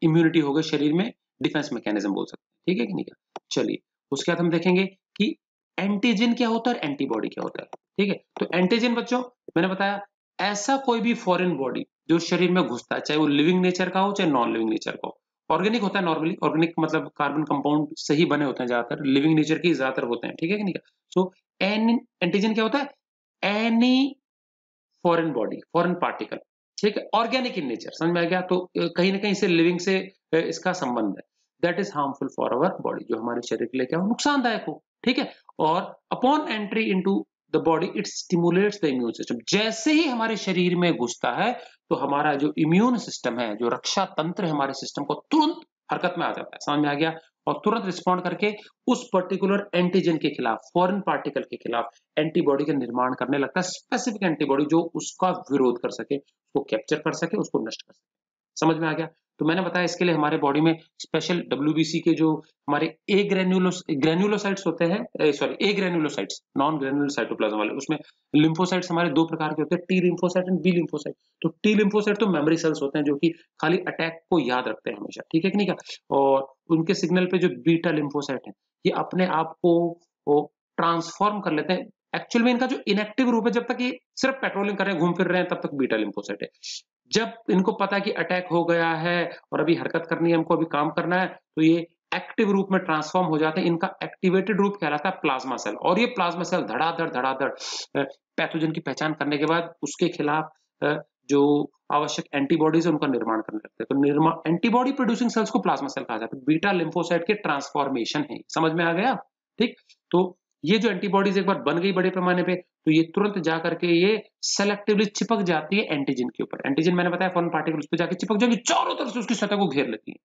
इम्यूनिटी हो गए शरीर में, डिफेंस मैकेनिज्म बोल सकते हैं, ठीक है कि नहीं क्या। चलिए उसके बाद हम देखेंगे कि एंटीजन क्या होता है और एंटीबॉडी क्या होता है, ठीक है। तो एंटीजन बच्चों मैंने बताया ऐसा कोई भी फॉरेन बॉडी जो शरीर में घुसता है, चाहे वो लिविंग नेचर का हो चाहे नॉन लिविंग नेचर का हो। ऑर्गेनिक होता है नॉर्मली, ऑर्गेनिक मतलब कार्बन कंपाउंड से ही बने होते हैं ज्यादातर, लिविंग नेचर के ज्यादातर होते हैं, ठीक है कि नहीं। सो एंटीजन क्या होता है, any foreign body, foreign particle, ठीक है, ऑर्गेनिक इन नेचर, समझ में आ गया। तो कहीं ना कहीं से लिविंग से इसका संबंध है, that is harmful for our body, जो हमारे शरीर के लिए क्या हो, नुकसानदायक हो, ठीक है। और upon entry into the body it stimulates the immune system, जैसे ही हमारे शरीर में घुसता है तो हमारा जो इम्यून सिस्टम है, जो रक्षा तंत्र है हमारे सिस्टम को, तुरंत हरकत में आ जाता है, समझ में आ गया, और तुरंत रिस्पॉन्ड करके उस पर्टिकुलर एंटीजन के खिलाफ, फॉरेन पार्टिकल के खिलाफ एंटीबॉडी का निर्माण करने लगता है, स्पेसिफिक एंटीबॉडी जो उसका विरोध कर सके, उसको कैप्चर कर सके, उसको नष्ट कर सके, समझ में आ गया। तो मैंने बताया इसके लिए हमारे बॉडी में स्पेशल डब्ल्यूबीसी के जो हमारे ग्रेन्युलोसाइट्स होते हैं, agranulocytes, non granular cytoplasm वाले, उसमें लिम्फोसाइट्स हमारे दो प्रकार के होते हैं, T lymphocyte and B lymphocyte. तो टी लिम्फोसाइट तो मेमोरी सेल्स होते हैं जो कि खाली अटैक को याद रखते हैं हमेशा, ठीक है कि नहीं का। और उनके सिग्नल पे जो बीटा लिम्फोसाइट है ये अपने आप को ट्रांसफॉर्म कर लेते हैं। एक्चुअल में इनका जो इनएक्टिव रूप है, जब तक ये सिर्फ पेट्रोलिंग कर रहे हैं, घूम फिर रहे हैं, तब तक बीटा लिम्फोसाइट है। जब इनको पता है कि अटैक हो गया है और अभी हरकत करनी है, हमको अभी काम करना है, तो ये एक्टिव रूप में ट्रांसफॉर्म हो जाते हैं। इनका एक्टिवेटेड रूप कहलाता है प्लाज्मा सेल, और ये प्लाज्मा सेल धड़ाधड़ पैथोजन की पहचान करने के बाद उसके खिलाफ जो आवश्यक एंटीबॉडीज है उनका निर्माण करने लगते हैं। तो एंटीबॉडी प्रोड्यूसिंग सेल्स को प्लाज्मा सेल कहा जाता है। बीटा लिम्फोसाइट के ट्रांसफॉर्मेशन है, समझ में आ गया, ठीक। तो ये जो एंटीबॉडीज एक बार बन गई बड़े पैमाने पे, तो ये तुरंत जा करके ये सेलेक्टिवली चिपक जाती है एंटीजन के ऊपर। एंटीजन मैंने बताया फॉरेन पार्टिकल उस पर जाके चिपक जाएंगे, चारों तरफ से उसकी सतह को घेर लेती है,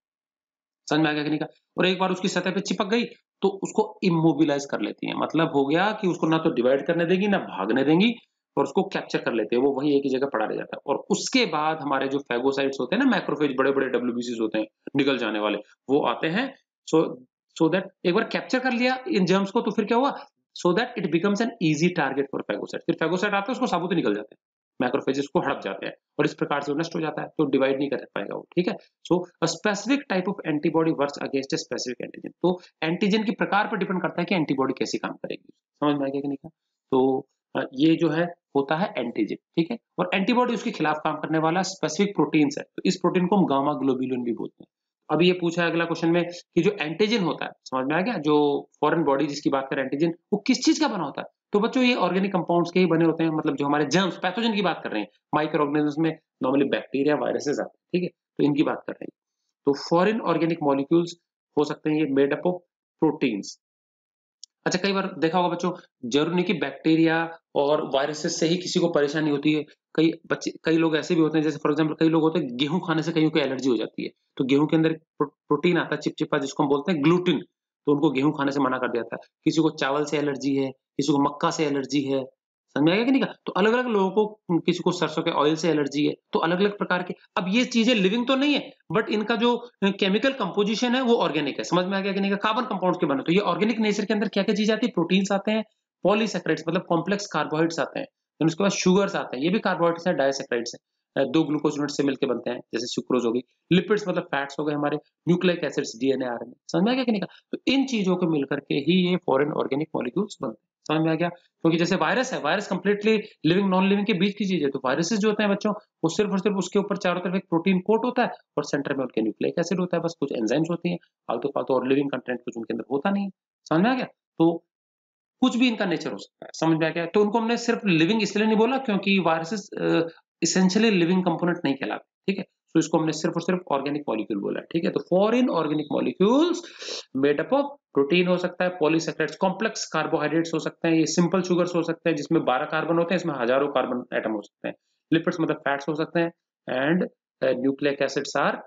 समझ में आ गया कि नहीं का। और एक बार उसकी सतह पे चिपक गई तो उसको इमोबिलाइज कर लेती है, मतलब हो गया कि उसको ना तो डिवाइड करने देगी ना भागने देंगी, और उसको कैप्चर कर लेते हैं, वो वहीं एक ही जगह पड़ा रह जाता है। और उसके बाद हमारे जो फैगोसाइट्स होते हैं ना, मैक्रोफेज, बड़े बड़े डब्ल्यूबीसीज होते हैं निकल जाने वाले, वो आते हैं। सो सो दैट एक बार कैप्चर कर लिया इन जर्म्स को तो फिर क्या हुआ, so that it becomes an easy target for phagocyte. फिर फेगोसाइट आता है उसको साबुत निकल जाते हैं, मैक्रोफेजेस को हड़प जाते हैं और इस प्रकार से वो नष्ट हो जाता है, तो डिवाइड नहीं कर पाएगा वो, ठीक है। So a specific type of antibody works against a specific antigen. तो एंटीजन के प्रकार पर डिपेंड करता है कि एंटीबॉडी कैसे काम करेगी, समझ में आ गया कि नहीं? तो ये जो है होता है एंटीजन, ठीक है। और एंटीबॉडी उसके खिलाफ काम करने वाला स्पेसिफिक प्रोटीन्स है, तो इस प्रोटीन को हम गामा ग्लोबुलिन भी बोलते हैं। अभी ये पूछा है अगला क्वेश्चन में कि जो एंटीजन होता है, समझ में आ गया, जो फॉरेन बॉडी जिसकी बात करें एंटीजन, वो किस चीज का बना होता है? तो बच्चों ये ऑर्गेनिक कंपाउंड्स के ही बने होते हैं, मतलब जो हमारे जर्म्स पैथोजन की बात कर रहे हैं, माइक्रो ऑर्गेनिजम्स में नॉर्मली बैक्टीरिया वायरसेस आते हैं, ठीक है, तो इनकी बात कर रहे हैं। तो फॉरेन ऑर्गेनिक मॉलिक्यूल्स हो सकते हैं ये मेड अप ऑफ प्रोटीन्स। अच्छा, कई बार देखा होगा बच्चों, जरूर नहीं कि बैक्टीरिया और वायरसेस से ही किसी को परेशानी होती है। कई लोग ऐसे भी होते हैं, जैसे फॉर एग्जांपल कई लोग होते हैं गेहूं खाने से कईयों को एलर्जी हो जाती है, तो गेहूं के अंदर प्रोटीन आता है चिपचिपा जिसको हम बोलते हैं ग्लूटिन, तो उनको गेहूं खाने से मना कर दिया जाता है। किसी को चावल से एलर्जी है, किसी को मक्का से एलर्जी है, समझ में आएगा कि नहीं का? तो अलग अलग लोगों को, किसी को सरसों के ऑयल से एलर्जी है, तो अलग अलग प्रकार के। अब ये चीजें लिविंग तो नहीं है, बट इनका जो केमिकल कंपोजिशन है वो ऑर्गेनिक है, समझ में आ गया कि नहीं? कार्बन कंपाउंड्स के बने, तो ये ऑर्गेनिक नेचर के अंदर क्या क्या चीज आती है? प्रोटीन्स आते हैं, पॉलीसेक्राइड्स मतलब कॉम्प्लेक्स कार्बोहाइड्रेट्स आते हैं, फिर उसके बाद शुगर्स आते हैं, ये भी कार्बोहाइड्रेट्स है, डाइसेक्राइड्स है, दो ग्लूकोज यूनिट से मिलकर बनते हैं, जैसे सुक्रोज होगी। लिपिड्स मतलब फैट्स हो गए हमारे, न्यूक्लिक एसिड्स डीएनए आरएनए, समझ में आ गया कि नहीं? तो इन चीजों को मिलकर के ही ये फॉरेन ऑर्गेनिक मॉलिक्यूल्स बनते हैं, समझ में आ गया? क्योंकि जैसे वायरस है, virus completely living non living के बीच की चीज है, तो वायरसेस जो होते हैं बच्चों, वो सिर्फ और सिर्फ उसके ऊपर चारों तरफ एक प्रोटीन कोट होता है और सेंटर में उनके न्यूक्लिक एसिड होता है, बस कुछ एंजाइम्स होती हैं, फालतू फालतू और लिविंग कंटेंट कुछ उनके अंदर होता नहीं है, समझ में आ गया? तो कुछ भी इनका नेचर हो सकता है, समझ में आ गया? तो उनको हमने सिर्फ लिविंग इसलिए नहीं बोला क्योंकि वायरसेस इसेंशियली लिविंग कंपोनेंट नहीं कहलाते, ठीक है। तो इसको हमने सिर्फ और सिर्फ ऑर्गेनिक मॉलिक्यूल बोला, ठीक है। तो foreign organic molecules made up of protein हो सकता है, पॉलीसेक्राइड्स, कॉम्प्लेक्स कार्बोहाइड्रेट्स हो सकते हैं, ये सिंपल शुगर्स हो सकते हैं जिसमें 12 कार्बन होते हैं, इसमें हजारों कार्बन एटम हो सकते हैं, लिपिड्स मतलब फैट्स हो सकते हैं, and nucleic acids are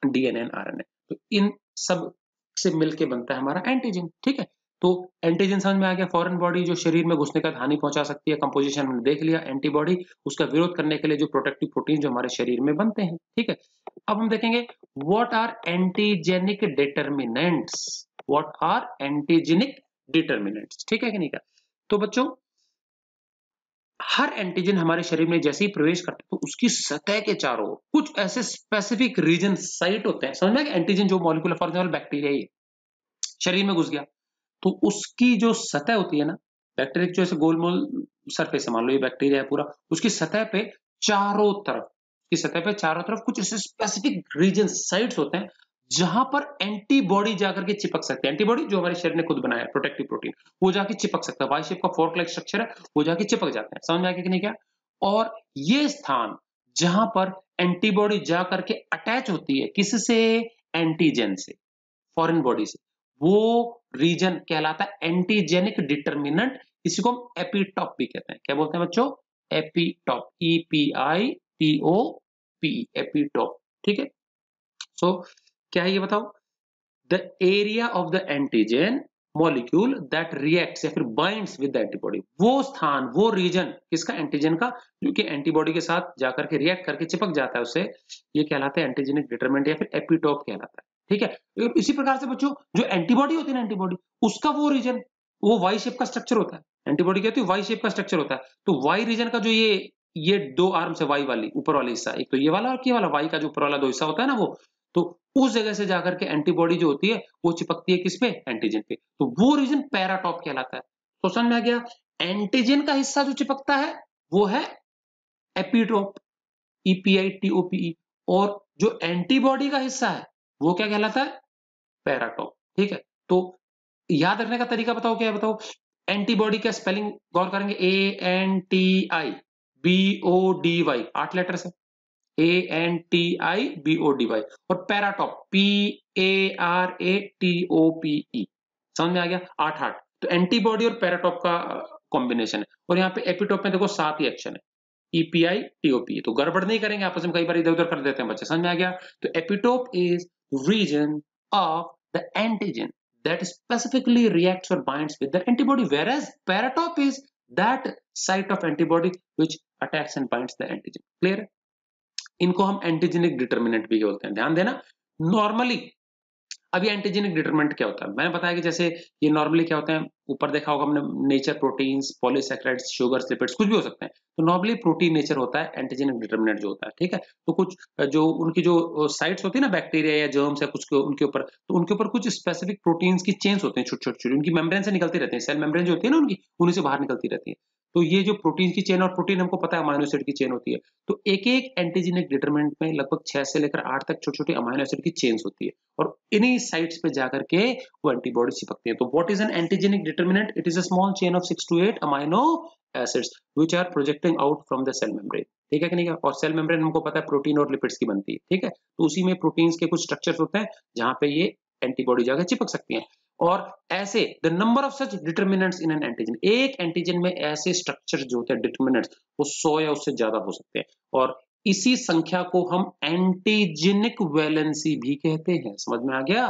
DNA and RNA. तो इन सब से मिलके बनता है हमारा एंटीजन, ठीक है। तो एंटीजन समझ में आ गया, फॉरेन बॉडी जो शरीर में घुसने का हानि पहुंचा सकती है, कंपोजिशन हमने देख लिया। एंटीबॉडी उसका विरोध करने के लिए जो प्रोटेक्टिव प्रोटीन जो हमारे शरीर में बनते हैं, ठीक है। अब हम देखेंगे what are antigenic determinants, what are antigenic determinants, ठीक है कि नहीं का? तो बच्चों हर एंटीजन हमारे शरीर में जैसे ही प्रवेश करता है तो उसकी सतह के चारों ओर कुछ ऐसे स्पेसिफिक रीजन साइट होते हैं, समझ में? एंटीजन जो मॉलिक्यूल फॉर एग्जांपल बैक्टीरिया ही शरीर में घुस गया तो उसकी जो सतह होती है ना, बैक्टीरिया जो ऐसे गोलमोल सरफेस है, मान लो ये बैक्टीरिया है पूरा, उसकी सतह पे चारों तरफ, की सतह पे चारों तरफ कुछ ऐसे स्पेसिफिक रीजन साइट्स होते हैं जहां पर एंटीबॉडी जाकर के चिपक सकते हैं। एंटीबॉडी जो हमारे शरीर ने खुद बनाया है, प्रोटेक्टिव प्रोटीन, वो जाके चिपक सकता है, वाई शेप का फोर्क लाइक स्ट्रक्चर है, वो जाके चिपक जाते हैं, समझ में आ गया कि नहीं क्या? और ये स्थान जहां पर एंटीबॉडी जाकर के अटैच होती है किससे? एंटीजन से, फॉरेन बॉडी से, वो रीजन कहलाता है एंटीजेनिक डिटर्मिनेंट। इसी को हम एपिटॉप भी कहते हैं। क्या बोलते हैं बच्चों? एपिटॉप, EPITOP, एपिटॉप, ठीक है। सो क्या है ये बताओ? The area of the antigen molecule that reacts या फिर बाइंड्स विद द एंटीबॉडी, वो स्थान, वो रीजन किसका? एंटीजन का, जो कि एंटीबॉडी के साथ जाकर के रिएक्ट करके चिपक जाता है उससे, ये कहलाता है एंटीजेनिक डिटरमिनेंट या फिर एपिटॉप कहलाता है, ठीक है। इसी प्रकार से बच्चों जो एंटीबॉडी होती है ना, एंटीबॉडी उसका वो रीजन, वो वाई शेप का स्ट्रक्चर होता है। एंटीबॉडी कहती है वाई शेप का स्ट्रक्चर होता है, तो वाई रीजन का जो ये दो आर्म्स है, वाई वाली ऊपर वाली हिस्सा, एक तो ये वाला और ये वाला, वाई का जो ऊपर वाला दो हिस्सा होता है ना, वो तो उस जगह से जाकर के एंटीबॉडी जो होती है वो चिपकती है किस पे? एंटीजन पे, तो वो रीजन पैराटॉप कहलाता है। तो समझ में आ गया? एंटीजन का हिस्सा जो चिपकता है वो है एपिटॉप, EPITOPE, और जो एंटीबॉडी का हिस्सा है वो क्या कहलाता है? पैराटॉप, ठीक है। तो याद रखने का तरीका बताओ, क्या है बताओ? एंटीबॉडी का स्पेलिंग गौर करेंगे, ANTIBODY, 8 लेटर्स है, ANTIBODY, और पैराटॉप PARATOPE, समझ में आ गया? 8 तो एंटीबॉडी और पैराटॉप का कॉम्बिनेशन है। और यहाँ पे एपिटॉप में देखो 7 ही एक्शन है, EPITOPE, तो गड़बड़ नहीं करेंगे आपस में, कई बार इधर उधर कर देते हैं बच्चे, समझ में आ गया? तो epitope is region of the antigen that specifically reacts or binds with the antibody, whereas paratop is that site of antibody which attacks and binds the antigen. Clear? इनको हम एंटीजेनिक डिटर्मिनेंट भी बोलते हैं, ध्यान देना। नॉर्मली अब ये antigenic determinant क्या होता है? मैंने बताया कि जैसे ये नॉर्मली क्या होते हैं, ऊपर देखा होगा हमने, nature proteins, polysaccharides, sugars, lipids, कुछ भी हो सकते हैं। तो नॉर्मली प्रोटीन नेचर होता है एंटीजेनिक डिटरमिनेंट जो होता है, ठीक है? तो कुछ जो उनकी जो साइट्स होती है ना, बैक्टीरिया या जर्म्स या कुछ के उनके ऊपर, तो उनके ऊपर कुछ स्पेसिफिक प्रोटीन्स की चेन्स होते हैं, छोटी-छोटी, उनकी मेम्ब्रेन से निकलती रहती हैं, सेल मेम्ब्रेन जो होती है ना उनकी, उन्हीं से बाहर निकलती रहती है। तो ये जो प्रोटीन की चेन, और प्रोटीन हमको पता है अमाइनो एसिड की चेन होती है। तो एक-एक एंटीजेनिक डिटरमिनेंट में लगभग 6 से लेकर 8 तक छोटी-छोटी अमाइनो एसिड की चेन्स होती है, और इन्हीं साइट्स पे जाकर के वो एंटीबॉडी चिपकती है। तो what is an antigenic determinant? It is a small chain of 6 to 8 amino acids which are projecting out from the cell membrane. ठीक है कि नहीं है? और सेल मेम्ब्रेन हमको पता है प्रोटीन और लिपिड्स की बनती है, ठीक है? तो उसी में प्रोटीन्स के कुछ स्ट्रक्चर्स होते हैं जहां पे ये एंटीबॉडी जाकर चिपक सकती हैं। और ऐसे the number of such determinants in an antigen, एक एंटीजन में ऐसे स्ट्रक्चर जो होते हैं डिटरमिनेंट्स, वो 100 या उससे ज्यादा हो सकते हैं। और इसी संख्या को हम एंटीजेनिक वैलेंसी भी कहते हैं। समझ में आ गया?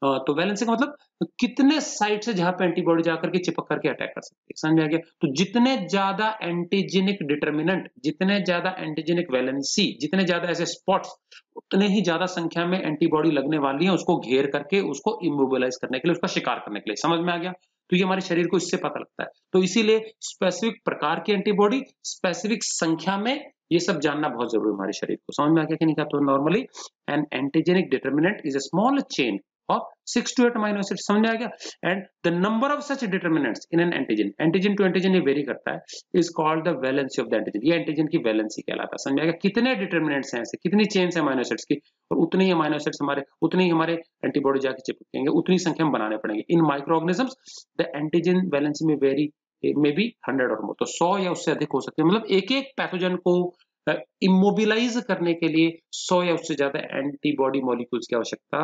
तो वैलेंसी का मतलब कितने साइट से जहां पे एंटीबॉडी जाकर के चिपक करके अटैक कर सकती है। समझ में आ गया? तो जितने ज्यादा एंटीजेनिक डिटरमिनेंट, जितने ज्यादा एंटीजेनिक वैलेंसी, जितने ज्यादा ऐसे स्पॉट्स, उतने ही ज्यादा संख्या में एंटीबॉडी लगने वाली है उसको घेर करके, उसको इमोबिलाइज करने के लिए, उसका शिकार करने के लिए। समझ में आ गया? तो ये हमारे शरीर को इससे पता लगता है। तो इसीलिए स्पेसिफिक प्रकार की एंटीबॉडी, स्पेसिफिक संख्या में, ये सब जानना बहुत जरूरी है हमारे शरीर को। समझ में आ गया कि नहीं? तो normally an antigenic determinant is a small chain of 6 to 8 amino acid. समझ में आ गया? And the number of such determinants in an antigen, antigen to antigen ये वेरी करता है, is called the valency of the antigen. ये antigen की valency कहलाता है। समझ में आ गया? कितने डिटरमिनेंट्स हैं ऐसे, कितनी चेन्स हैं अमीनो एसिड्स की, और उतने ही अमीनो एसिड्स हमारे, उतने ही हमारे एंटीबॉडी जाके चिपकेंगे, उतनी संख्या में बनाने पड़ेंगे। In micro organisms the antigen valency में वेरी मे बी 100 और मोर, तो 100 या उससे अधिक हो सकते हैं। मतलब एक एक पैथोजन को इमोबिलाइज करने के लिए 100 या उससे ज्यादा एंटीबॉडी मॉलिक्यूल्स की आवश्यकता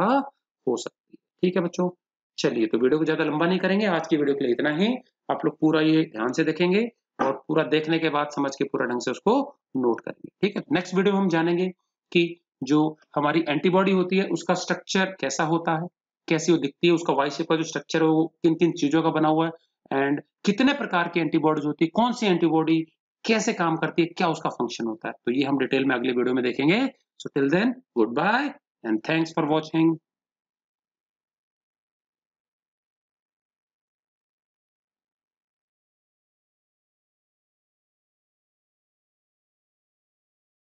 हो सकती है। ठीक है बच्चों, चलिए तो वीडियो को ज्यादा लंबा नहीं करेंगे, आज की वीडियो के लिए इतना ही। आप लोग पूरा ये ध्यान से देखेंगे और पूरा देखने के बाद समझ के पूरा ढंग से उसको नोट करेंगे। ठीक है, नेक्स्ट वीडियो में हम जानेंगे कि जो हमारी एंटीबॉडी होती है उसका स्ट्रक्चर कैसा होता है, कैसी वो दिखती है, उसका वाई शेप का जो स्ट्रक्चर है वो किन किन चीजों का बना हुआ है, एंड कितने प्रकार की एंटीबॉडीज होती है, कौन सी एंटीबॉडी कैसे काम करती है, क्या उसका फंक्शन होता है। तो ये हम डिटेल में अगले वीडियो में देखेंगे। So till then, goodbye and thanks for watching.